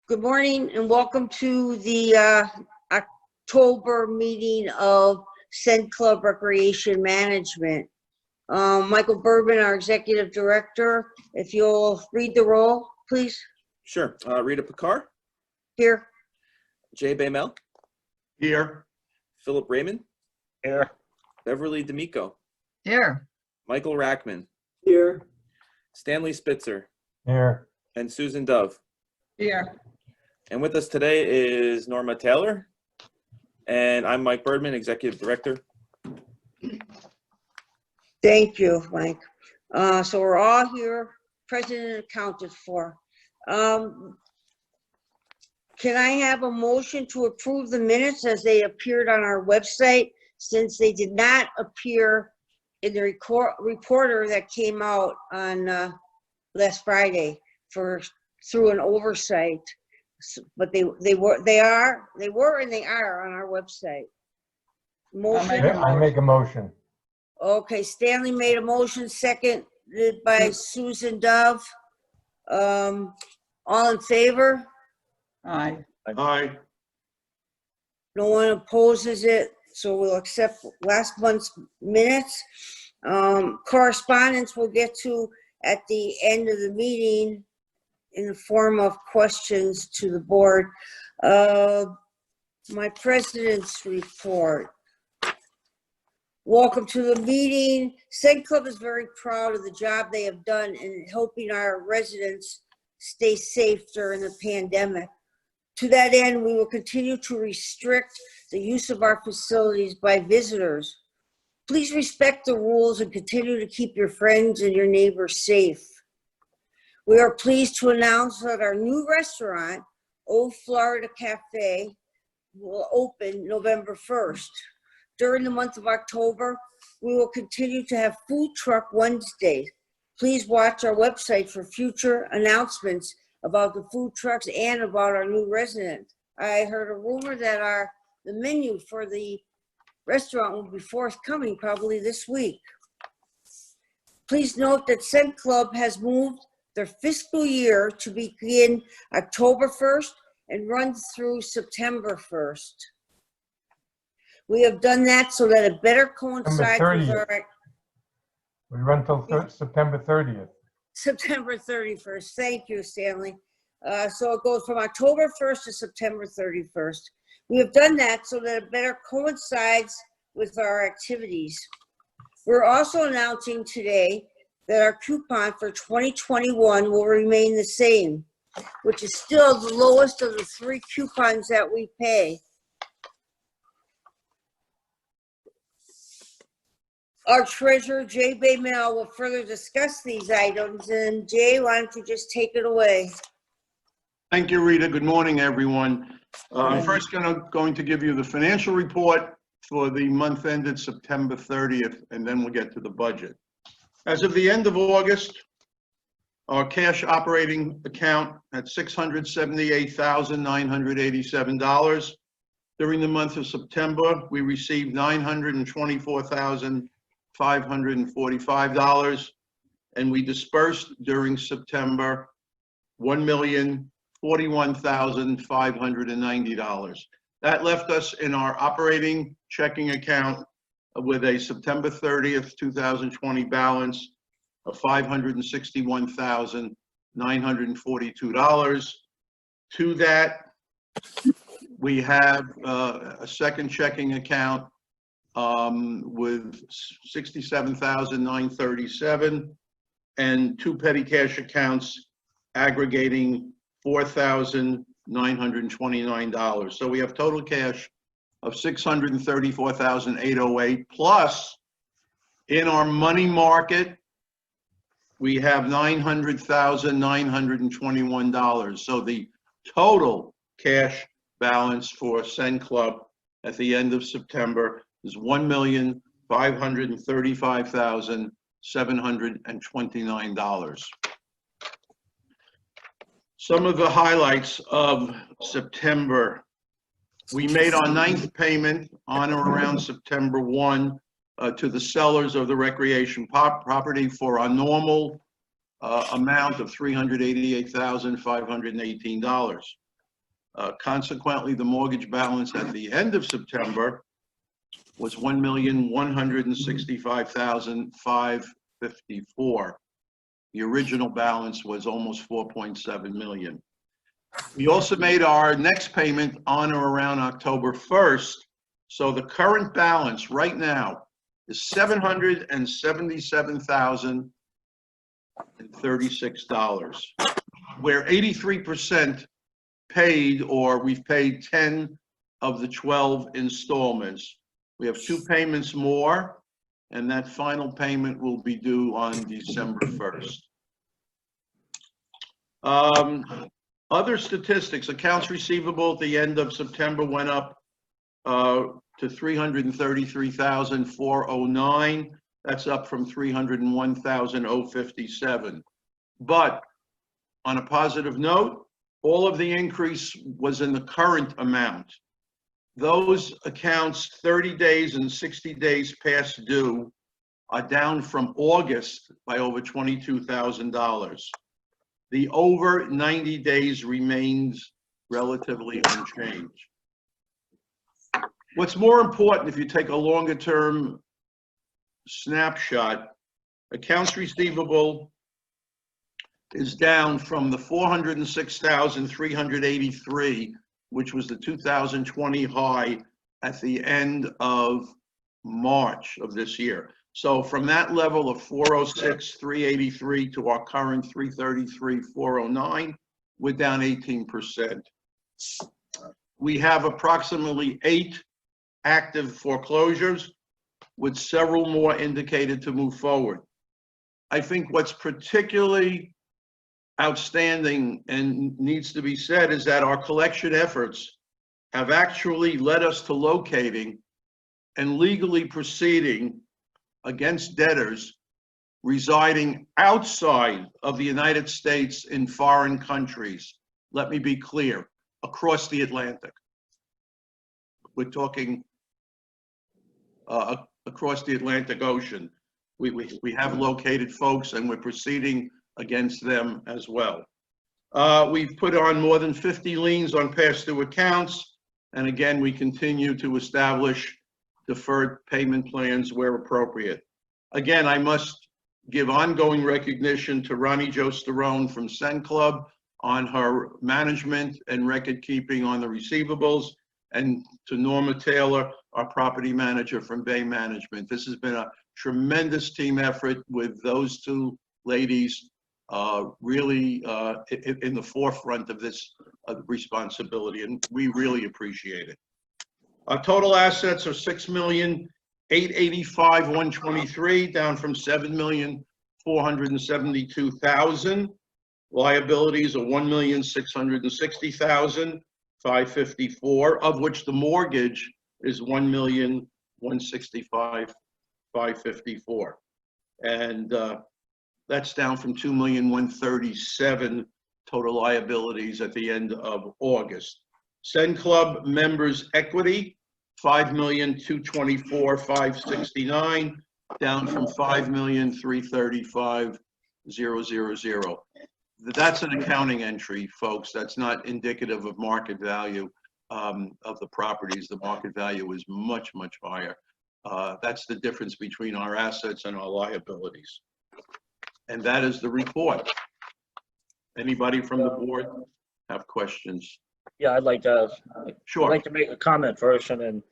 Good morning and welcome to the October meeting of CenClub Recreation Management. Michael Bergman, our Executive Director, if you'll read the roll, please. Sure. Rita Picard. Here. Jay Baymel. Here. Philip Raymond. Here. Beverly D'Amico. Here. Michael Rackman. Here. Stanley Spitzer. Here. And Susan Dove. Here. And with us today is Norma Taylor. And I'm Mike Bergman, Executive Director. Thank you, Mike. So we're all here, present and accounted for. Can I have a motion to approve the minutes as they appeared on our website, since they did not appear in the reporter that came out on last Friday through an oversight, but they were and they are on our website. Motion. I make a motion. Okay, Stanley made a motion, seconded by Susan Dove. All in favor? Aye. Aye. No one opposes it, so we'll accept last month's minutes. Correspondence we'll get to at the end of the meeting in the form of questions to the board. My president's report. Welcome to the meeting. CenClub is very proud of the job they have done in helping our residents stay safe during the pandemic. To that end, we will continue to restrict the use of our facilities by visitors. Please respect the rules and continue to keep your friends and your neighbors safe. We are pleased to announce that our new restaurant, Old Florida Cafe, will open November 1st. During the month of October, we will continue to have Food Truck Wednesdays. Please watch our website for future announcements about the food trucks and about our new resident. I heard a rumor that the menu for the restaurant will be forthcoming probably this week. Please note that CenClub has moved their fiscal year to begin October 1st and run through September 1st. We have done that so that it better coincides with our... We run till September 30th. September 31st. Thank you, Stanley. So it goes from October 1st to September 31st. We have done that so that it better coincides with our activities. We're also announcing today that our coupon for 2021 will remain the same, which is still the lowest of the 3 coupons that we pay. Our treasurer, Jay Baymel, will further discuss these items. And Jay, why don't you just take it away? Thank you, Rita. Good morning, everyone. I'm first going to give you the financial report for the month ended September 30th, and then we'll get to the budget. As of the end of August, our cash operating account had $678,987. During the month of September, we received $924,545, and we dispersed during September $1,041,590. That left us in our operating checking account with a September 30th, 2020 balance of $561,942. To that, we have a second checking account with $67,937 and 2 petty cash accounts aggregating $4,929. So we have total cash of $634,808, plus in our money market, we have $900,921. So the total cash balance for CenClub at the end of September is $1,535,729. Some of the highlights of September. We made our 9th payment on or around September 1 to the sellers of the recreation property for our normal amount of $388,518. Consequently, the mortgage balance at the end of September was $1,165,554. The original balance was almost $4.7 million. We also made our next payment on or around October 1st. So the current balance right now is $777,036. We're 83% paid, or we've paid 10 of the 12 installments. We have 2 payments more, and that final payment will be due on December 1st. Other statistics, accounts receivable at the end of September went up to 333,409. That's up from 301,057. But on a positive note, all of the increase was in the current amount. Those accounts 30 days and 60 days past due are down from August by over $22,000. The over 90 days remains relatively unchanged. What's more important, if you take a longer term snapshot, accounts receivable is down from the 406,383, which was the 2020 high at the end of March of this year. So from that level of 406,383 to our current 333,409, we're down 18%. We have approximately 8 active foreclosures, with several more indicated to move forward. I think what's particularly outstanding and needs to be said is that our collection efforts have actually led us to locating and legally proceeding against debtors residing outside of the United States in foreign countries. Let me be clear, across the Atlantic. We're talking across the Atlantic Ocean. We have located folks, and we're proceeding against them as well. We've put on more than 50 liens on past due accounts, and again, we continue to establish deferred payment plans where appropriate. Again, I must give ongoing recognition to Ronnie Jo Sterone from CenClub on her management and record keeping on the receivables, and to Norma Taylor, our property manager from Bay Management. This has been a tremendous team effort with those 2 ladies really in the forefront of this responsibility, and we really appreciate it. Our total assets are $6,885,123, down from $7,472,000. Liabilities are $1,660,554, of which the mortgage is $1,165,554, and that's down from $2,137,000 total liabilities at the end of August. CenClub members' equity, $5,224,569, down from $5,335,000. That's an accounting entry, folks. That's not indicative of market value of the properties. The market value is much, much higher. That's the difference between our assets and our liabilities. And that is the report. Anybody from the board have questions? Yeah, I'd like to Sure. make a comment first, and then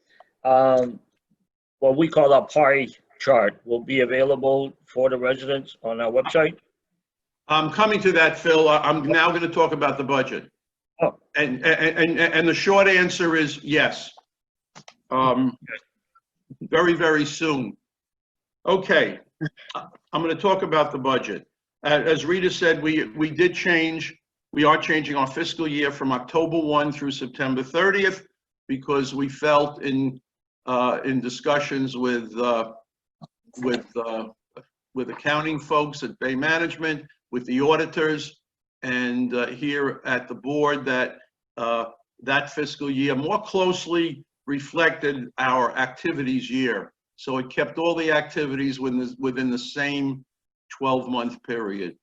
what we call our pie chart will be available for the residents on our website. I'm coming to that, Phil. I'm now going to talk about the budget. Oh. And the short answer is yes. Very, very soon. Okay. I'm going to talk about the budget. As Rita said, we are changing our fiscal year from October 1 through September 30th, because we felt in discussions with accounting folks at Bay Management, with the auditors, and here at the board, that that fiscal year more closely reflected our activities year. So it kept all the activities within the same 12-month period.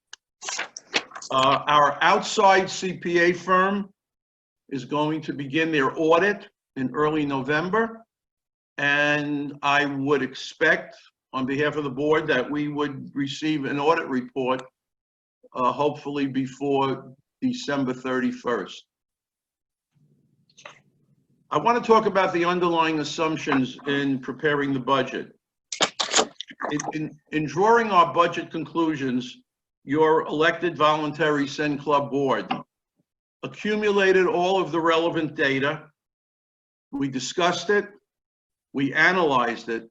Our outside CPA firm is going to begin their audit in early November. And I would expect, on behalf of the board, that we would receive an audit report, hopefully before December 31st. I want to talk about the underlying assumptions in preparing the budget. In drawing our budget conclusions, your elected voluntary CenClub board accumulated all of the relevant data. We discussed it, we analyzed it,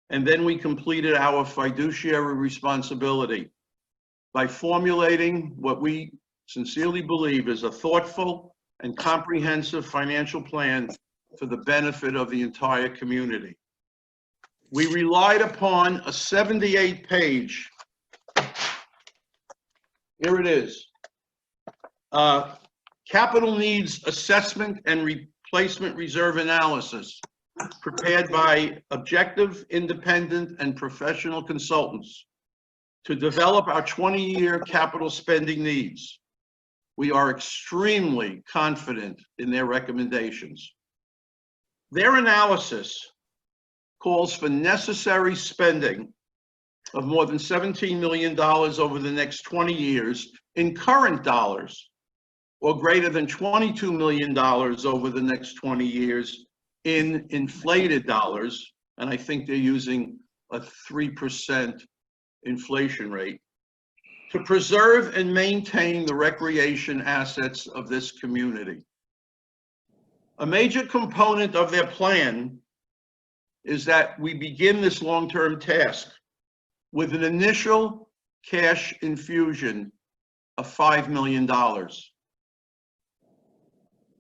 and then we completed our fiduciary responsibility by formulating what we sincerely believe is a thoughtful and comprehensive financial plan for the benefit of the entire community. We relied upon a 78-page, here it is, capital needs assessment and replacement reserve analysis prepared by objective, independent, and professional consultants to develop our 20-year capital spending needs. We are extremely confident in their recommendations. Their analysis calls for necessary spending of more than $17 million over the next 20 years in current dollars, or greater than $22 million over the next 20 years in inflated dollars, and I think they're using a 3% inflation rate, to preserve and maintain the recreation assets of this community. A major component of their plan is that we begin this long-term task with an initial cash infusion of $5 million.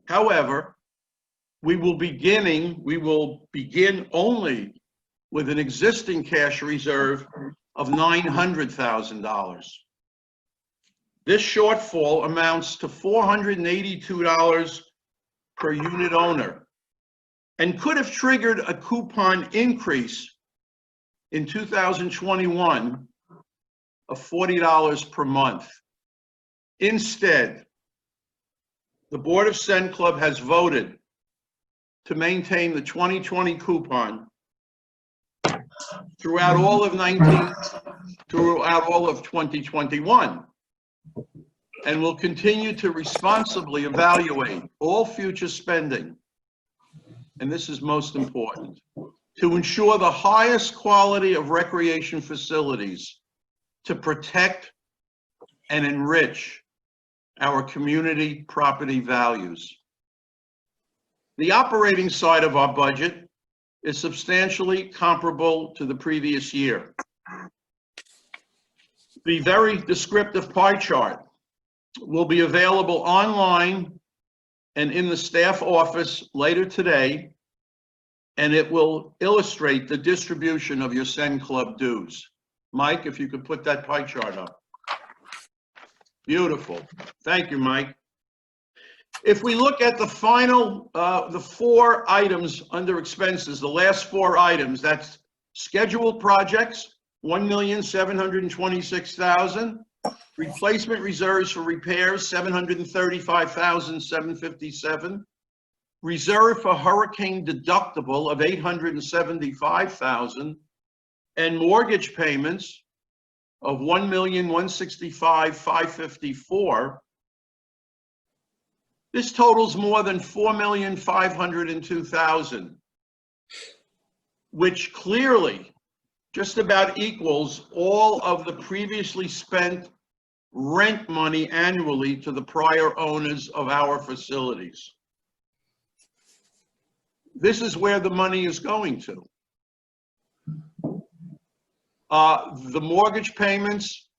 However, we will begin only with an existing cash reserve of $900,000. This shortfall amounts to $482 per unit owner and could have triggered a coupon increase in 2021 of $40 per month. Instead, the Board of CenClub has voted to maintain the 2020 coupon throughout all of 2021, and will continue to responsibly evaluate all future spending, and this is most important, to ensure the highest quality of recreation facilities to protect and enrich our community property values. The operating side of our budget is substantially comparable to the previous year. The very descriptive pie chart will be available online and in the staff office later today, and it will illustrate the distribution of your CenClub dues. Mike, if you could put that pie chart up. Beautiful. Thank you, Mike. If we look at the final, the 4 items under expenses, the last 4 items, that's scheduled projects, $1,726,000. Replacement reserves for repairs, $735,757. Reserve for hurricane deductible of $875,000, and mortgage payments of $1,165,554. This totals more than $4,502,000, which clearly just about equals all of the previously spent rent money annually to the prior owners of our facilities. This is where the money is going to. The mortgage payments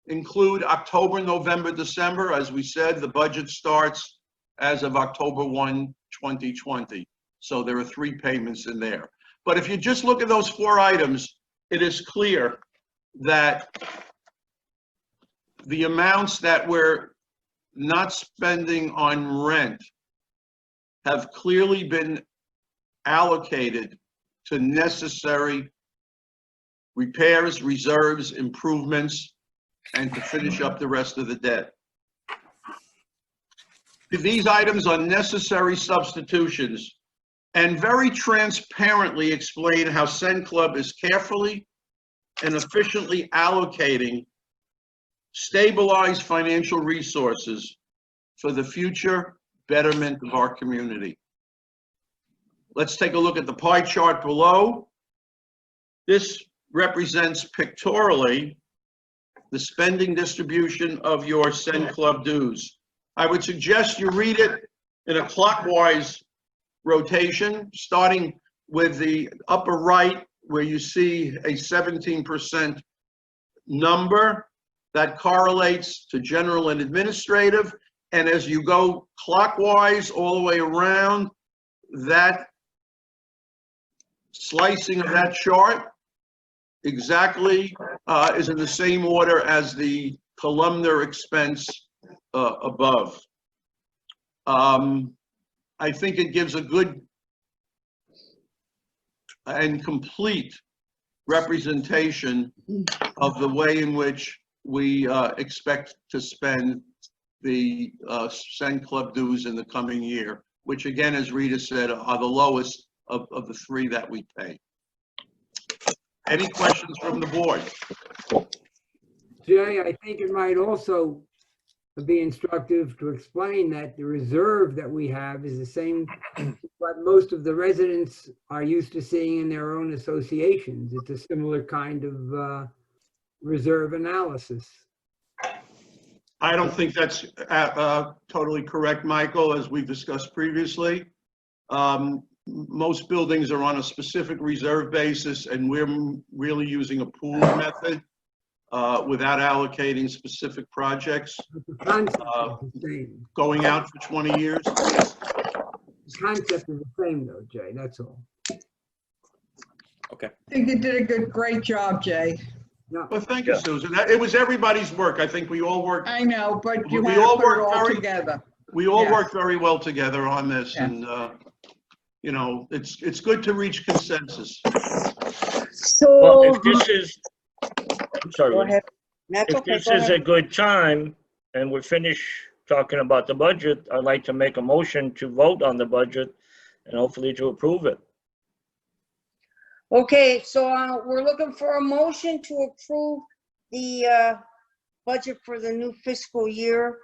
include October, November, December. As we said, the budget starts as of October 1, 2020. So there are 3 payments in there. But if you just look at those 4 items, it is clear that the amounts that we're not spending on rent have clearly been allocated to necessary repairs, reserves, improvements, and to finish up the rest of the debt. These items are necessary substitutions and very transparently explain how CenClub is carefully and efficiently allocating stabilized financial resources for the future betterment of our community. Let's take a look at the pie chart below. This represents pictorially the spending distribution of your CenClub dues. I would suggest you read it in a clockwise rotation, starting with the upper right where you see a 17% number that correlates to general and administrative. And as you go clockwise all the way around, that slicing of that chart exactly is in the same order as the columnar expense above. I think it gives a good and complete representation of the way in which we expect to spend the CenClub dues in the coming year, which again, as Rita said, are the lowest of the three that we pay. Any questions from the board? Jay, I think it might also be instructive to explain that the reserve that we have is the same what most of the residents are used to seeing in their own associations. It's a similar kind of reserve analysis. I don't think that's totally correct, Michael, as we've discussed previously. Most buildings are on a specific reserve basis, and we're really using a pool method without allocating specific projects. The concept is the same. Going out for 20 years. The concept is the same though, Jay, that's all. Okay. I think you did a great job, Jay. No, Well, thank you, Susan. It was everybody's work. I think we all worked. I know, but you We had to all put it work all very- together. We all Yeah. worked very well together on this, Yeah. and you know, it's good to reach consensus. Well, So, if this is, I'm sorry, go Woody. ahead. That's If okay, this go is a ahead. good time and we're finished talking about the budget, I'd like to make a motion to vote on the budget and hopefully to approve it. Okay, so we're looking for a motion to approve the budget for the new fiscal year.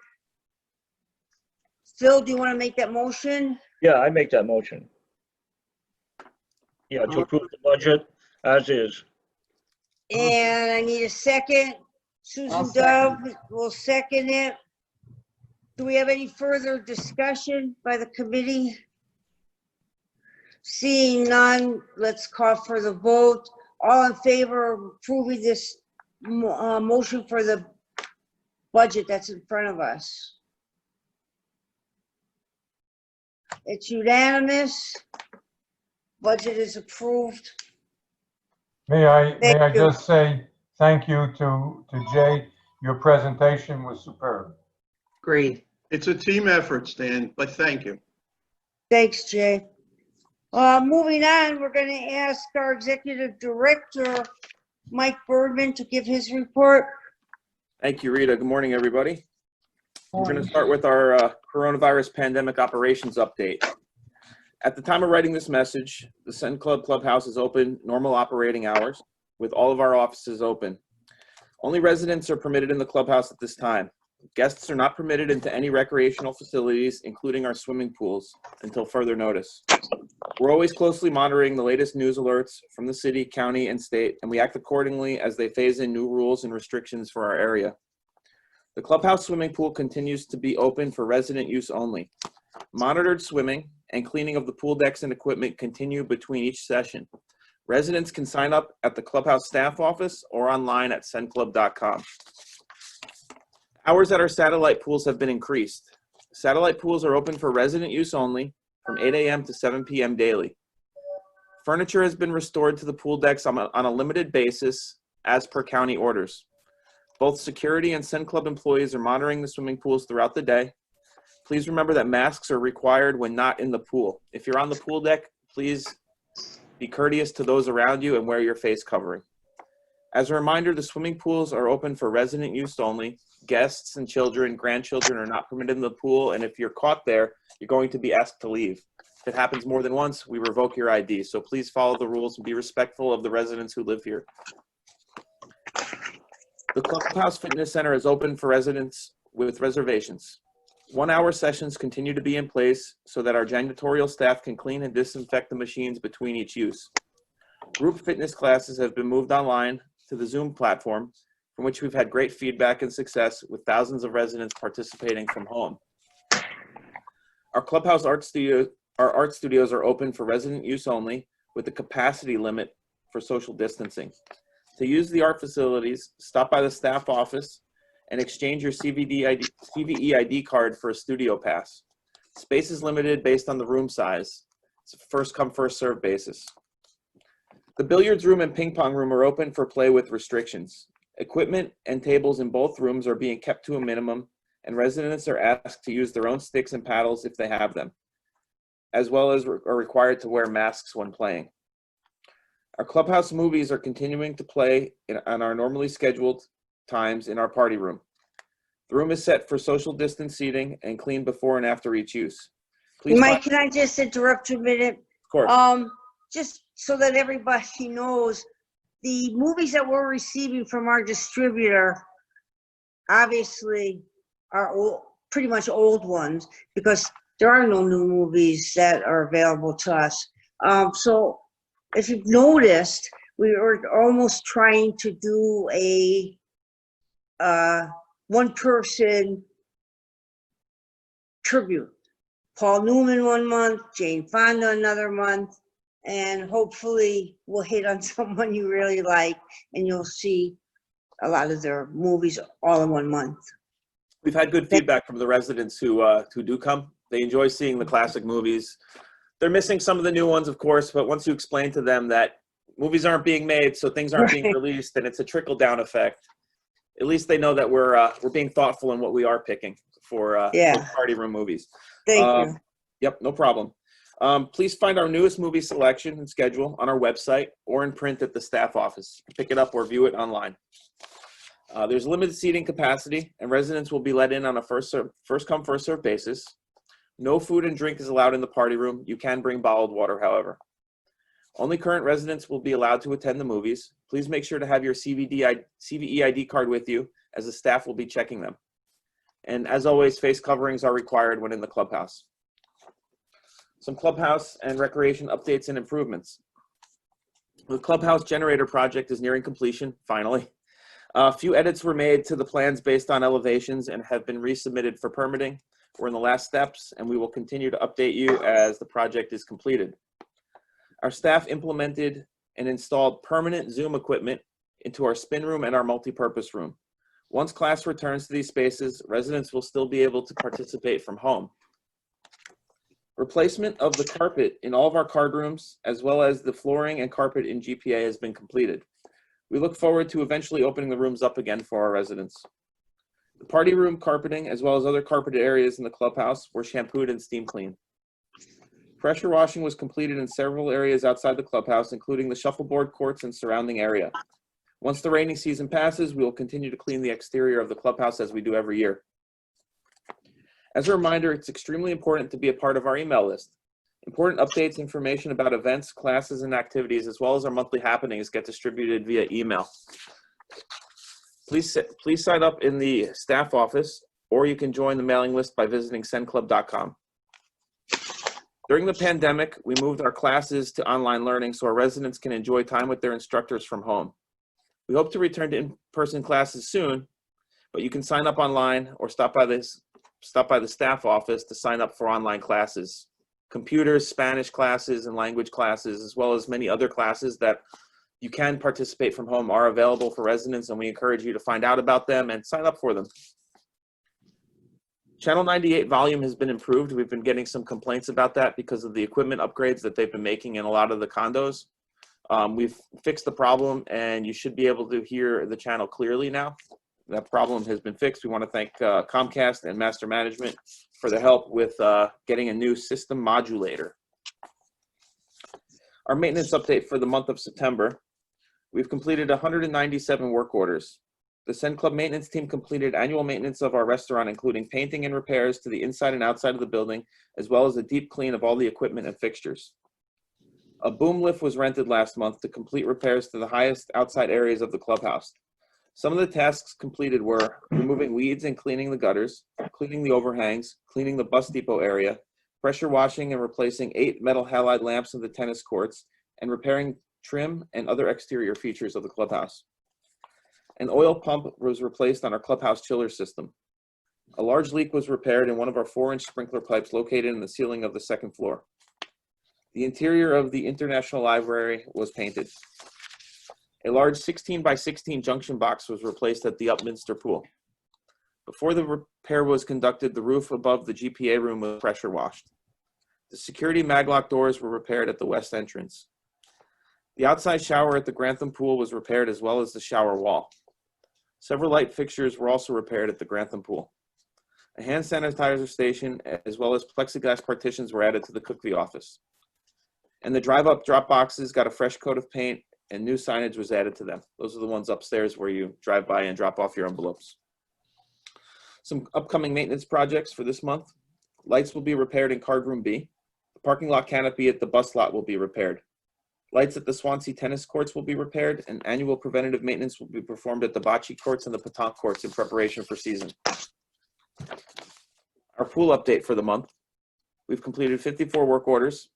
Phil, do you want to make that motion? Yeah, I make that motion. Yeah, to approve the budget as is. And I need a second. Susan I'll Dove second. will second it. Do we have any further discussion by the committee? Seeing none, let's call for the vote. All in favor of approving this motion for the budget that's in front of us? It's unanimous. Budget is approved. May I Thank you. just say thank you to Jay. Your presentation was superb. Great. It's a team effort, Stan, but thank you. Thanks, Jay. Moving on, we're going to ask our executive director, Mike Bergman, to give his report. Thank you, Rita. Good morning, everybody. We're going to start with our coronavirus pandemic operations update. At the time of writing this message, the CenClub Clubhouse is open, normal operating hours, with all of our offices open. Only residents are permitted in the clubhouse at this time. Guests are not permitted into any recreational facilities, including our swimming pools, until further notice. We're always closely monitoring the latest news alerts from the city, county, and state, and we act accordingly as they phase in new rules and restrictions for our area. The clubhouse swimming pool continues to be open for resident use only. Monitored swimming and cleaning of the pool decks and equipment continue between each session. Residents can sign up at the clubhouse staff office or online at CenClub.com. Hours at our satellite pools have been increased. Satellite pools are open for resident use only from 8 a.m. to 7 p.m. daily. Furniture has been restored to the pool decks on a limited basis as per county orders. Both security and CenClub employees are monitoring the swimming pools throughout the day. Please remember that masks are required when not in the pool. If you're on the pool deck, please be courteous to those around you and wear your face covering. As a reminder, the swimming pools are open for resident use only. guests and children, grandchildren are not permitted in the pool, and if you're caught there, you're going to be asked to leave. If it happens more than once, we revoke your ID. So please follow the rules and be respectful of the residents who live here. The Clubhouse Fitness Center is open for residents with reservations. 1-hour sessions continue to be in place so that our janitorial staff can clean and disinfect the machines between each use. Group fitness classes have been moved online to the Zoom platform, from which we've had great feedback and success with thousands of residents participating from home. Our Clubhouse art studios are open for resident use only with a capacity limit for social distancing. To use the art facilities, stop by the staff office and exchange your CVE ID card for a studio pass. Space is limited based on the room size. It's a first come, first served basis. The billiards room and ping pong room are open for play with restrictions. Equipment and tables in both rooms are being kept to a minimum, and residents are asked to use their own sticks and paddles if they have them, as well as are required to wear masks when playing. Our Clubhouse movies are continuing to play on our normally scheduled times in our party room. The room is set for social distance seating and cleaned before and after each use. Please Mike, can I just interrupt you a minute? Of course. Just so that everybody knows, the movies that we're receiving from our distributor obviously are pretty much old ones because there are no new movies that are available to us. So if you've noticed, we were almost trying to do a one-person tribute. Paul Newman 1 month, Jane Fonda another month, and hopefully we'll hit on someone you really like and you'll see a lot of their movies all in 1 month. We've had good feedback from the residents who do come. They enjoy seeing the classic movies. They're missing some of the new ones, of course, but once you explain to them that movies aren't being made, so things aren't being released, and it's a trickle-down effect, at least they know that we're being thoughtful in what we are picking for party room movies. Thank you. Yep, no problem. Please find our newest movie selection and schedule on our website or in print at the staff office. Pick it up or view it online. There's limited seating capacity, and residents will be let in on a first come, first served basis. No food and drink is allowed in the party room. You can bring bottled water, however. Only current residents will be allowed to attend the movies. Please make sure to have your CVE ID card with you, as the staff will be checking them. And as always, face coverings are required when in the clubhouse. Some clubhouse and recreation updates and improvements. The clubhouse generator project is nearing completion, finally. A few edits were made to the plans based on elevations and have been resubmitted for permitting. We're in the last steps, and we will continue to update you as the project is completed. Our staff implemented and installed permanent Zoom equipment into our spin room and our multipurpose room. Once class returns to these spaces, residents will still be able to participate from home. Replacement of the carpet in all of our card rooms, as well as the flooring and carpet in GPA, has been completed. We look forward to eventually opening the rooms up again for our residents. The party room carpeting, as well as other carpeted areas in the clubhouse, were shampooed and steam cleaned. Pressure washing was completed in several areas outside the clubhouse, including the shuffleboard courts and surrounding area. Once the rainy season passes, we will continue to clean the exterior of the clubhouse as we do every year. As a reminder, it's extremely important to be a part of our email list. Important updates, information about events, classes, and activities, as well as our monthly happenings, get distributed via email. Please sign up in the staff office, or you can join the mailing list by visiting CenClub.com. During the pandemic, we moved our classes to online learning so our residents can enjoy time with their instructors from home. We hope to return to in-person classes soon, but you can sign up online or stop by the staff office to sign up for online classes. Computers, Spanish classes, and language classes, as well as many other classes that you can participate from home, are available for residents, and we encourage you to find out about them and sign up for them. Channel 98 volume has been improved. We've been getting some complaints about that because of the equipment upgrades that they've been making in a lot of the condos. We've fixed the problem, and you should be able to hear the channel clearly now. That problem has been fixed. We want to thank Comcast and Master Management for their help with getting a new system modulator. Our maintenance update for the month of September. We've completed 197 work orders. The CenClub maintenance team completed annual maintenance of our restaurant, including painting and repairs to the inside and outside of the building, as well as a deep clean of all the equipment and fixtures. A boom lift was rented last month to complete repairs to the highest outside areas of the clubhouse. Some of the tasks completed were removing weeds and cleaning the gutters, cleaning the overhangs, cleaning the bus depot area, pressure washing and replacing 8 metal halide lamps in the tennis courts, and repairing trim and other exterior features of the clubhouse. An oil pump was replaced on our clubhouse chiller system. A large leak was repaired in one of our 4-inch sprinkler pipes located in the ceiling of the second floor. The interior of the International Library was painted. A large 16 by 16 junction box was replaced at the Upminster pool. Before the repair was conducted, the roof above the GPA room was pressure washed. The security maglock doors were repaired at the west entrance. The outside shower at the Grantham pool was repaired, as well as the shower wall. Several light fixtures were also repaired at the Grantham pool. A hand sanitizer station, as well as plexiglass partitions, were added to the Cookview office. And the drive-up drop boxes got a fresh coat of paint, and new signage was added to them. Those are the ones upstairs where you drive by and drop off your envelopes. Some upcoming maintenance projects for this month. Lights will be repaired in card room B. The parking lot canopy at the bus lot will be repaired. Lights at the Swansea tennis courts will be repaired, and annual preventative maintenance will be performed at the bocce courts and the petanque courts in preparation for season. Our pool update for the month. We've completed 54 work orders.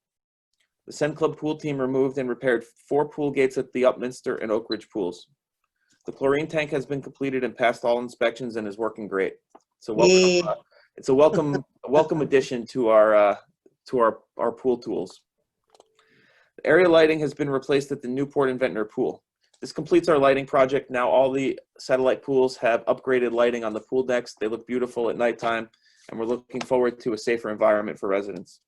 The CenClub pool team removed and repaired 4 pool gates at the Upminster and Oak Ridge pools. The chlorine tank has been completed and passed all inspections and is working great. So it's a welcome addition to our pool tools. The area lighting has been replaced at the Newport and Ventnor pool. This completes our lighting project. Now all the satellite pools have upgraded lighting on the pool decks. They look beautiful at nighttime, and we're looking forward to a safer environment for residents.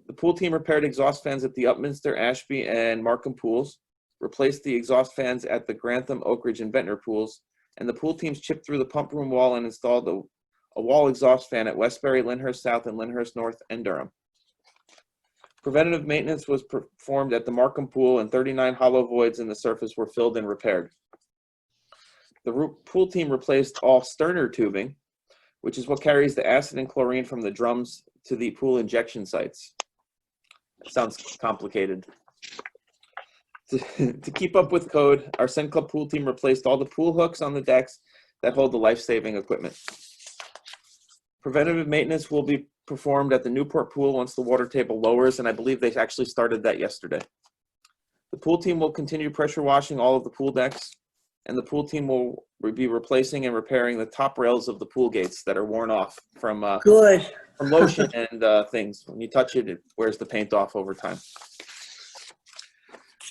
The pool team repaired exhaust fans at the Upminster, Ashby, and Markham pools, replaced the exhaust fans at the Grantham, Oak Ridge, and Ventnor pools, and the pool teams chipped through the pump room wall and installed a wall exhaust fan at Westbury, Lyndhurst South, and Lyndhurst North, and Durham. Preventative maintenance was performed at the Markham pool, and 39 hollow voids in the surface were filled and repaired. The pool team replaced all sterner tubing, which is what carries the acid and chlorine from the drums to the pool injection sites. It sounds complicated. To keep up with code, our CenClub pool team replaced all the pool hooks on the decks that hold the life-saving equipment. Preventative maintenance will be performed at the Newport pool once the water table lowers, and I believe they actually started that yesterday. The pool team will continue pressure washing all of the pool decks, and the pool team will be replacing and repairing the top rails of the pool gates that are worn off from lotion and things. When you touch it, it wears the paint off over time.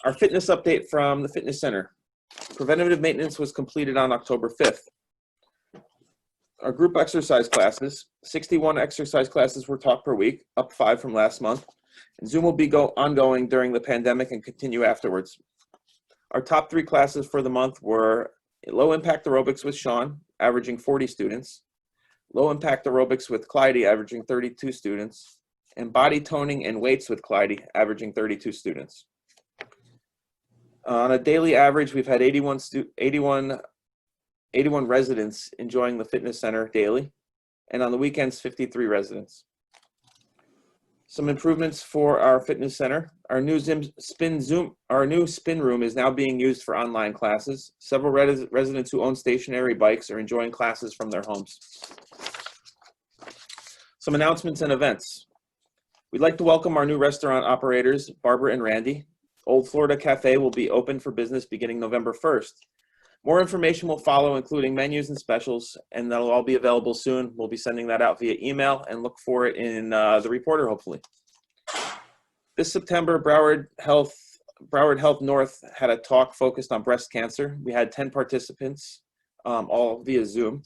Our fitness update from the fitness center. Preventative maintenance was completed on October 5th. Our group exercise classes, 61 exercise classes were taught per week, up 5 from last month. And Zoom will be ongoing during the pandemic and continue afterwards. Our top 3 classes for the month were low impact aerobics with Sean, averaging 40 students, low impact aerobics with Clyde, averaging 32 students, and body toning and weights with Clyde, averaging 32 students. On a daily average, we've had 81 residents enjoying the fitness center daily, and on the weekends, 53 residents. Some improvements for our fitness center. Our new spin room is now being used for online classes. Several residents who own stationary bikes are enjoying classes from their homes. Some announcements and events. We'd like to welcome our new restaurant operators, Barbara and Randy. Old Florida Cafe will be open for business beginning November 1st. More information will follow, including menus and specials, and that'll all be available soon. We'll be sending that out via email, and look for it in the Reporter, hopefully. This September, Broward Health North had a talk focused on breast cancer. We had 10 participants, all via Zoom.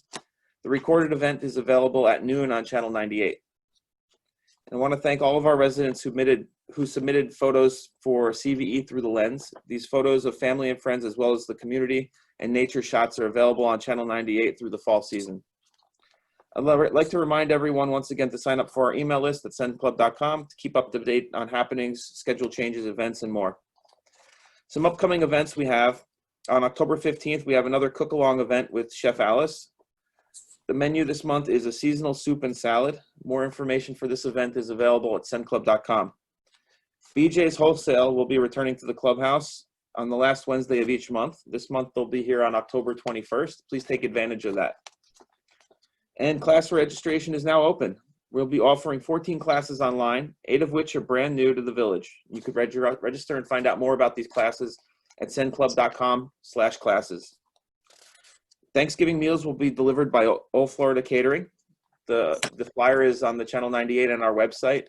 The recorded event is available at noon on Channel 98. And I want to thank all of our residents who submitted photos for CVE Through the Lens. These photos of family and friends, as well as the community and nature shots, are available on Channel 98 through the fall season. I'd like to remind everyone once again to sign up for our email list at CenClub.com to keep up to date on happenings, schedule changes, events, and more. Some upcoming events we have. On October 15th, we have another cook-along event with Chef Alice. The menu this month is a seasonal soup and salad. More information for this event is available at CenClub.com. BJ's Wholesale will be returning to the clubhouse on the last Wednesday of each month. This month, they'll be here on October 21st. Please take advantage of that. And class registration is now open. We'll be offering 14 classes online, 8 of which are brand new to the village. You could register and find out more about these classes at cenclub.com/classes. Thanksgiving meals will be delivered by All Florida Catering. The flyer is on the Channel 98 on our website.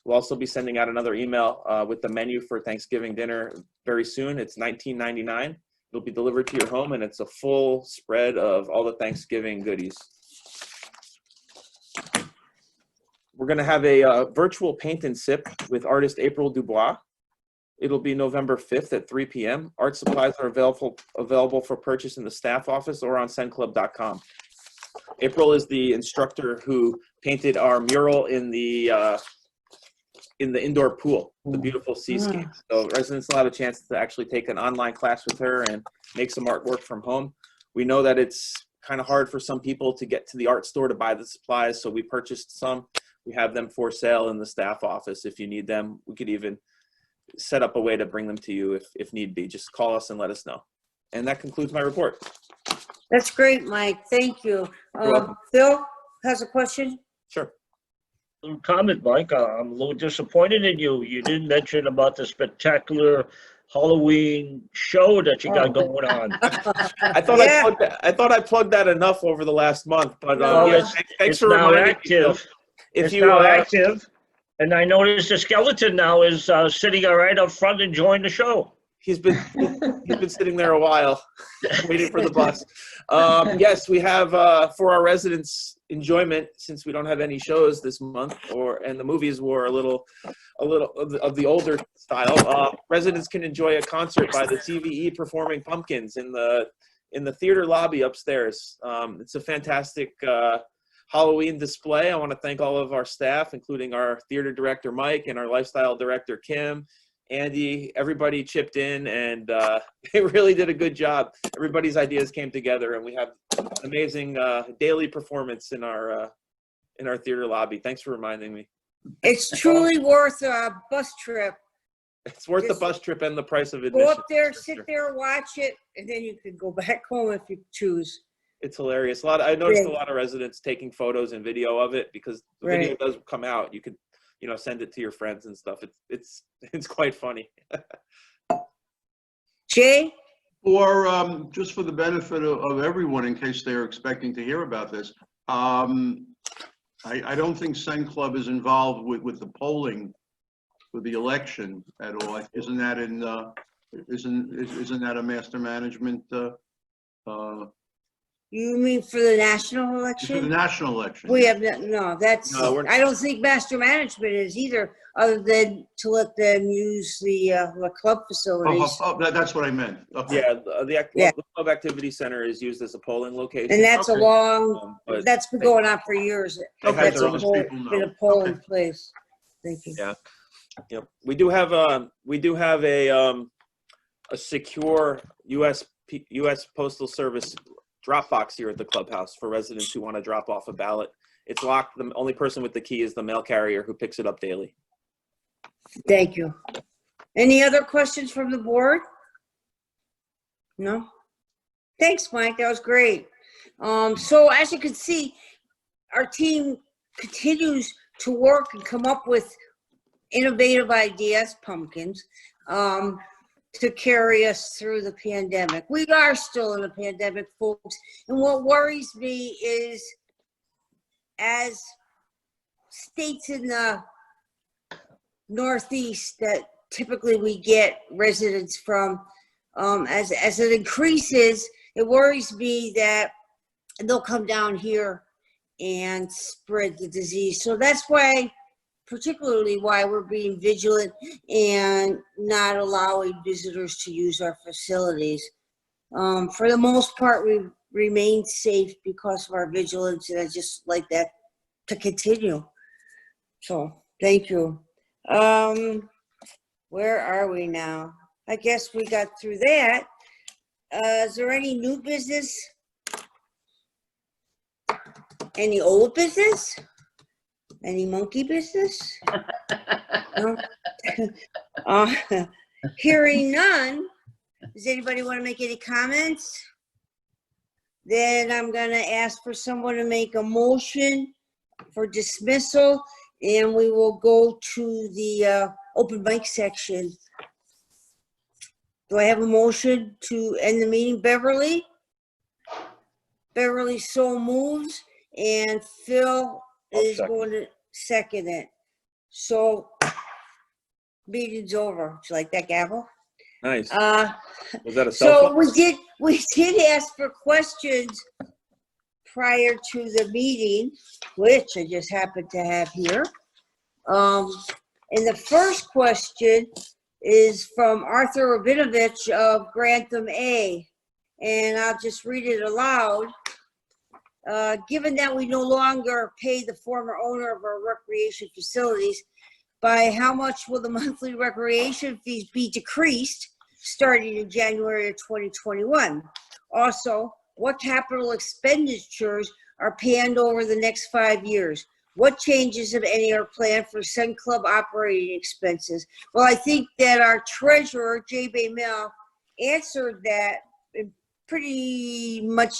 We'll also be sending out another email with the menu for Thanksgiving dinner very soon. It's $19.99. It'll be delivered to your home, and it's a full spread of all the Thanksgiving goodies. We're going to have a virtual paint and sip with artist April Dubois. It'll be November 5th at 3 p.m. Art supplies are available for purchase in the staff office or on CenClub.com. April is the instructor who painted our mural in the indoor pool, the beautiful seascape. So residents will have a chance to actually take an online class with her and make some artwork from home. We know that it's kind of hard for some people to get to the art store to buy the supplies, so we purchased some. We have them for sale in the staff office. If you need them, we could even set up a way to bring them to you if need be. Just call us and let us know. And that concludes my report. That's great, Mike. Thank you. You're welcome. Phil has a question? Sure. Comment, Mike. I'm a little disappointed in you. You didn't mention about the spectacular Halloween show that you got going on. I thought I plugged that enough over the last month, but Well, yes, thanks it's for now reminding me. active. If It's you now active. And I noticed the skeleton now is sitting right up front enjoying the show. he's been sitting there a while, waiting for the bus. Yes, we have for our residents' enjoyment, since we don't have any shows this month, and the movies were a little of the older style. Residents can enjoy a concert by the CVE performing Pumpkins in the theater lobby upstairs. It's a fantastic Halloween display. I want to thank all of our staff, including our theater director, Mike, and our lifestyle director, Kim, Andy. Everybody chipped in, and they really did a good job. Everybody's ideas came together, and we have an amazing daily performance in our theater lobby. Thanks for reminding me. It's truly worth a bus trip. It's worth the Just bus trip and the price of admission. Go up there, for sit sure. there, watch it, and then you can go back home if you choose. It's hilarious. I noticed a lot of residents taking photos and video of it, because the video does come out. You could, send it to your friends and stuff. It's quite funny. Jay? Or just for the benefit of everyone, in case they're expecting to hear about this, I don't think CenClub is involved with the polling, with the election at all. Isn't that isn't that a master management? You mean for the national For the election? national election? We have, no, that's, No, I don't think master management is either, other than to let them use the club facilities. That's what I meant. Okay. Yeah, Yeah. the Club Activity Center is used as a polling location. And that's a Okay. long, but that's been going on for years. They have That's their a own poll, people know. been a polling Okay. place. Thank you. Yeah. Yep. We do have a secure U.S. Postal Service drop box here at the clubhouse for residents who want to drop off a ballot. It's locked. The only person with the key is the mail carrier who picks it up daily. Thank you. Any other questions from the board? No? Thanks, Mike. That was great. So as you can see, our team continues to work and come up with innovative ideas, pumpkins, to carry us through the pandemic. We are still in a pandemic, folks. And what worries me is, as states in the Northeast that typically we get residents from, as it increases, it worries me that they'll come down here and spread the disease. So that's why, particularly why we're being vigilant and not allowing visitors to use our facilities. For the most part, we remain safe because of our vigilance, and I just like that to continue. So thank you. Where are we now? I guess we got through that. Is there any new business? Any old business? Any monkey business? No? Hearing none, does anybody want to make any comments? Then I'm gonna ask for someone to make a motion for dismissal, and we will go to the open mic section. Do I have a motion to end the meeting? Beverly? Beverly so moves, and Phil I'll is second. going to second it. So, meeting's over. Do you like that gavel? Nice. Was that a cell So phone? we did ask for questions prior to the meeting, which I just happen to have here. And the first question is from Arthur Rabinovich of Grantham A. And I'll just read it aloud. Given that we no longer pay the former owner of our recreation facilities, by how much will the monthly recreation fees be decreased starting in January of 2021? Also, what capital expenditures are planned over the next 5 years? What changes, if any, are planned for CenClub operating expenses? Well, I think that our treasurer, Jay Baymel, answered that in pretty much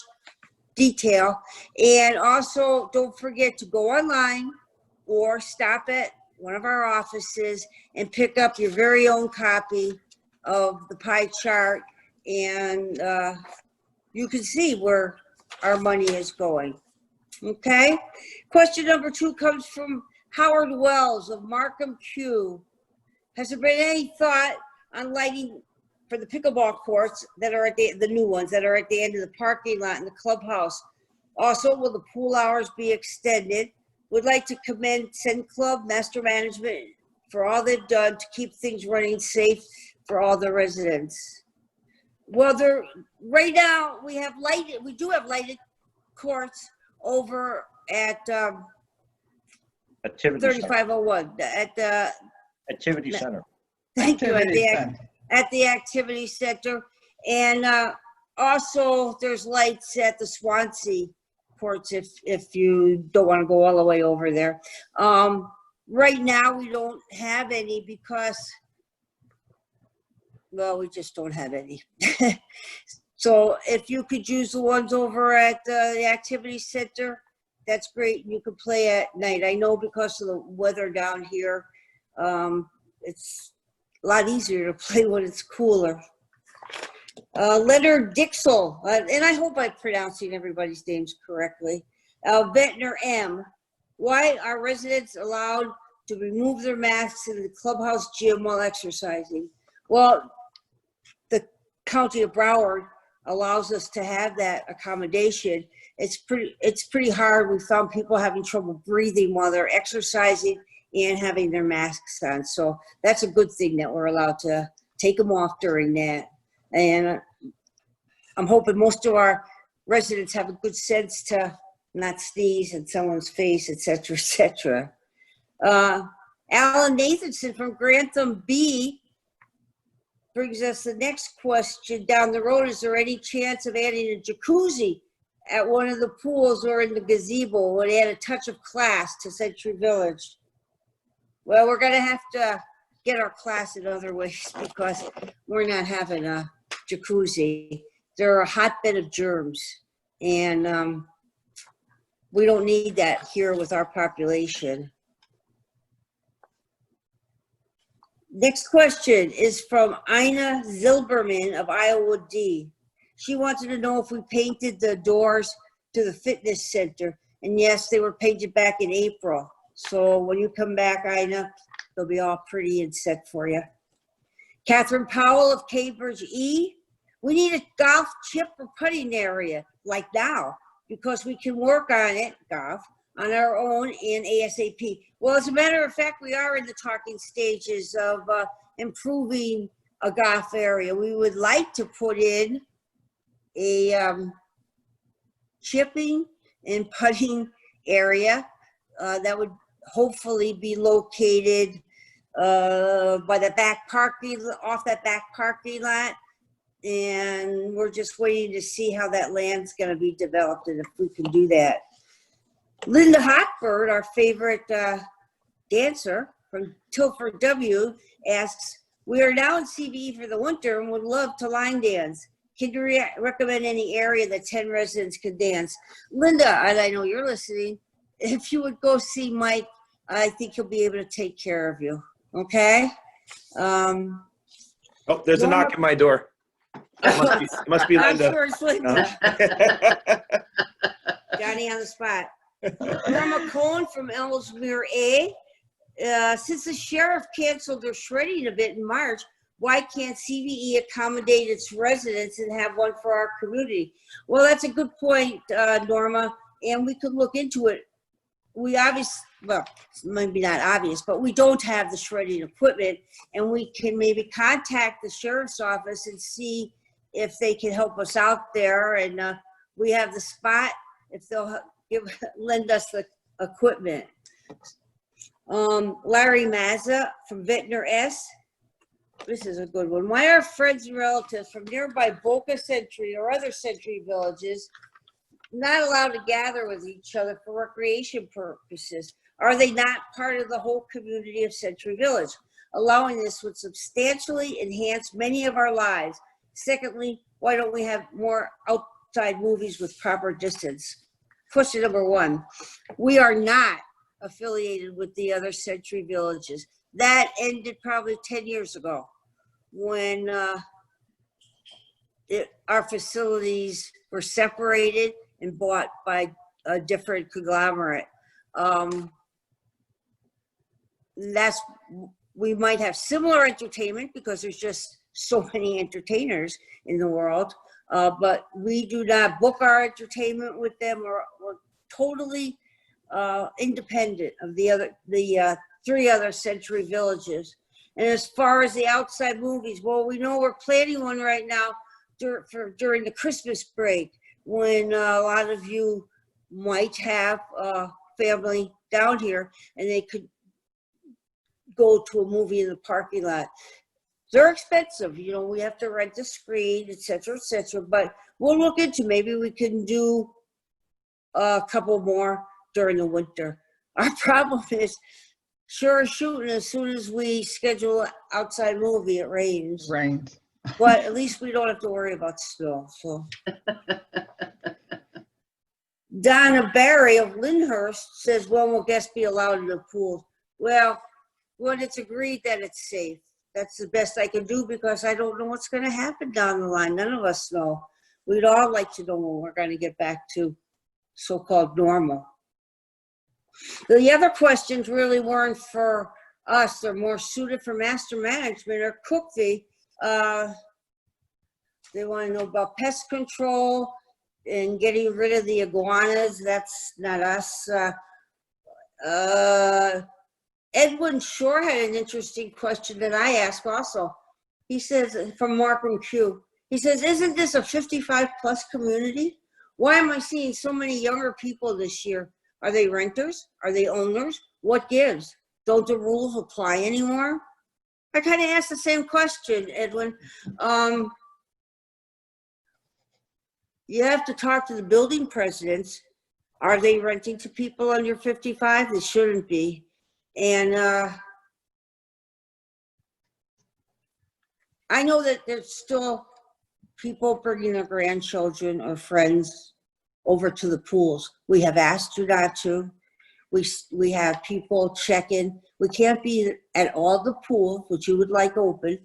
detail. And also, don't forget to go online or stop at one of our offices and pick up your very own copy of the pie chart, and you can see where our money is going. Okay? Question number 2 comes from Howard Wells of Markham Q. Has there been any thought on lighting for the pickleball courts that are at the new ones that are at the end of the parking lot in the clubhouse? Also, will the pool hours be extended? Would like to commend CenClub Master Management for all they've done to keep things running safe for all the residents. Well, right now we do have lighted courts over at Activity center. 3501 at the Activity center. thank you Activity center. at the activity center, and also there's lights at the Swansea courts if you don't want to go all the way over there. Right now we don't have any because, well, we just don't have any. So if you could use the ones over at the activity center, that's great. You could play at night. I know because of the weather down here, it's a lot easier to play when it's cooler. Leonard Dixel, and I hope I'm pronouncing everybody's names correctly. Ventnor M. Why are residents allowed to remove their masks in the clubhouse gym while exercising? Well, the County of Broward allows us to have that accommodation. It's pretty hard. We found people having trouble breathing while they're exercising and having their masks on. So that's a good thing that we're allowed to take them off during that. And I'm hoping most of our residents have a good sense to not sneeze in someone's face, et cetera, et cetera. Alan Nathanson from Grantham B brings us the next question down the road. Is there any chance of adding a jacuzzi at one of the pools or in the gazebo? Would add a touch of class to Century Village? Well, we're gonna have to get our class in other ways because we're not having a jacuzzi. They're a hotbed of germs, and we don't need that here with our population. Next question is from Ina Zilberman of Iowa D. She wanted to know if we painted the doors to the fitness center. And yes, they were painted back in April. So when you come back, Ina, they'll be all pretty and set for you. Catherine Powell of Cambridge E. We need a golf chip or putting area like now because we can work on it, golf, on our own in ASAP. Well, as a matter of fact, we are in the talking stages of improving a golf area. We would like to put in a chipping and putting area that would hopefully be located by the back parking, off that back parking lot. And we're just waiting to see how that land's gonna be developed and if we can do that. Linda Hochberg, our favorite dancer from Tilford W, asks, we are now in CBE for the winter and would love to line dance. Can you recommend any area that 10 residents could dance? Linda, and I know you're listening, if you would go see Mike, I think he'll be able to take care of you, okay? Oh, there's a knock at my door. It must be I'm Linda. sure it's Linda. Johnny on the spot. Norma Cohen from Ellesmere A. Since the sheriff canceled their shredding event in March, why can't CVE accommodate its residents and have one for our community? Well, that's a good point, Norma, and we could look into it. We obviously, well, maybe not obvious, but we don't have the shredding equipment, and we can maybe contact the sheriff's office and see if they can help us out there. And we have the spot if they'll lend us the equipment. Larry Mazza from Ventnor S. This is a good one. Why are friends and relatives from nearby Boca Century or other Century villages not allowed to gather with each other for recreation purposes? Are they not part of the whole community of Century Village? Allowing this would substantially enhance many of our lives. Secondly, why don't we have more outside movies with proper distance? Question number one, we are not affiliated with the other Century Villages. That ended probably 10 years ago when our facilities were separated and bought by a different conglomerate. We might have similar entertainment because there's just so many entertainers in the world, but we do not book our entertainment with them. We're totally independent of the three other Century Villages. And as far as the outside movies, well, we know we're planning one right now during the Christmas break, when a lot of you might have family down here and they could go to a movie in the parking lot. They're expensive, you know, we have to rent the screen, et cetera, but we'll look into, maybe we can do a couple more during the winter. Our problem is, sure as shooting, as soon as we schedule an outside movie, it rains. Rains. But at least we don't have to worry about snow, so. Donna Barry of Lyndhurst says, when will guests be allowed in the pool? Well, when it's agreed that it's safe. That's the best I can do because I don't know what's gonna happen down the line. None of us know. We'd all like to know when we're gonna get back to so-called normal. The other questions really weren't for us. They're more suited for master management or Cookvie. They want to know about pest control and getting rid of the iguanas. That's not us. Edwin Shore had an interesting question that I asked also. He says, from Markham Q, he says, isn't this a 55 plus community? Why am I seeing so many younger people this year? Are they renters? Are they owners? What gives? Don't the rules apply anymore? I kind of asked the same question, Edwin. You have to talk to the building presidents. Are they renting to people under 55? They shouldn't be. And I know that there's still people bringing their grandchildren or friends over to the pools. We have asked you not to. We have people check in. We can't be at all the pools, which you would like open,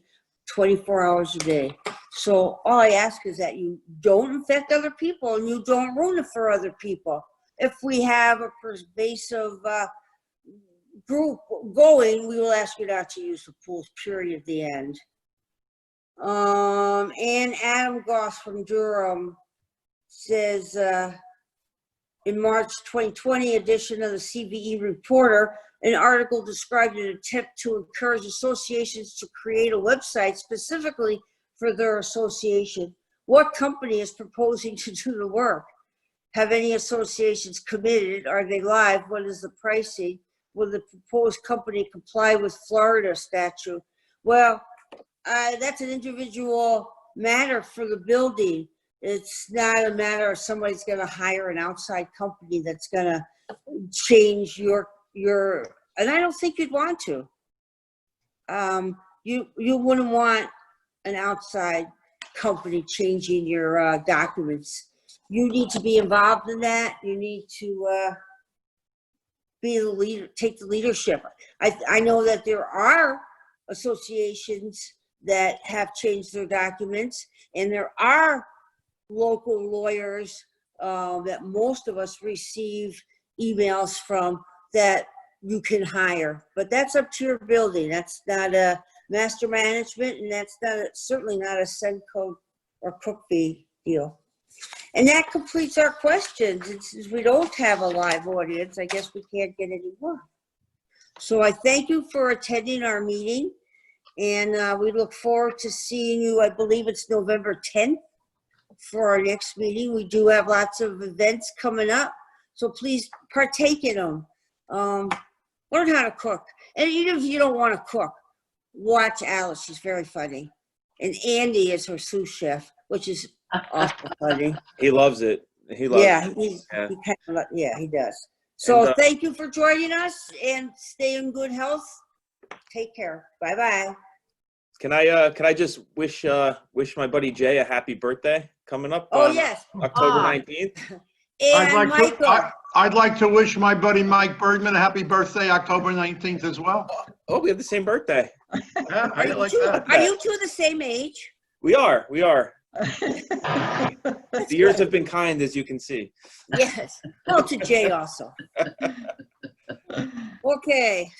24 hours a day. So all I ask is that you don't infect other people and you don't ruin it for other people. If we have a pervasive group going, we will ask you not to use the pools, period, at the end. And Adam Goss from Durham says, in March 2020 edition of the CVE Reporter, an article described an attempt to encourage associations to create a website specifically for their association. What company is proposing to do the work? Have any associations committed? Are they live? What is the pricing? Will the proposed company comply with Florida statute? Well, that's an individual matter for the building. It's not a matter of somebody's gonna hire an outside company that's gonna change your, and I don't think you'd want to. You wouldn't want an outside company changing your documents. You need to be involved in that. You need to be the leader, take the leadership. I know that there are associations that have changed their documents, and there are local lawyers that most of us receive emails from that you can hire, but that's up to your building. That's not a master management, and that's certainly not a CenClub or Cook fee deal. And that completes our questions. Since we don't have a live audience, I guess we can't get any more. So I thank you for attending our meeting, and we look forward to seeing you. I believe it's November 10th for our next meeting. We do have lots of events coming up, so please partake in them. Learn how to cook. And even if you don't want to cook, watch Alice. She's very funny. And Andy is her sous chef, which is awful funny. He loves it. He loves Yeah, it. he kind of, yeah, he does. And, So thank you for joining us, and stay in good health. Take care. Bye-bye. Can I just wish my buddy Jay a happy birthday coming up Oh, on yes. October 19th? And Michael. I'd like to wish my buddy Mike Bergman a happy birthday, October 19th as well. Oh, we have the same birthday. Yeah, Are you two the same age? We are. The years have been kind, as you can see. Yes. Well, to Jay also. Okay.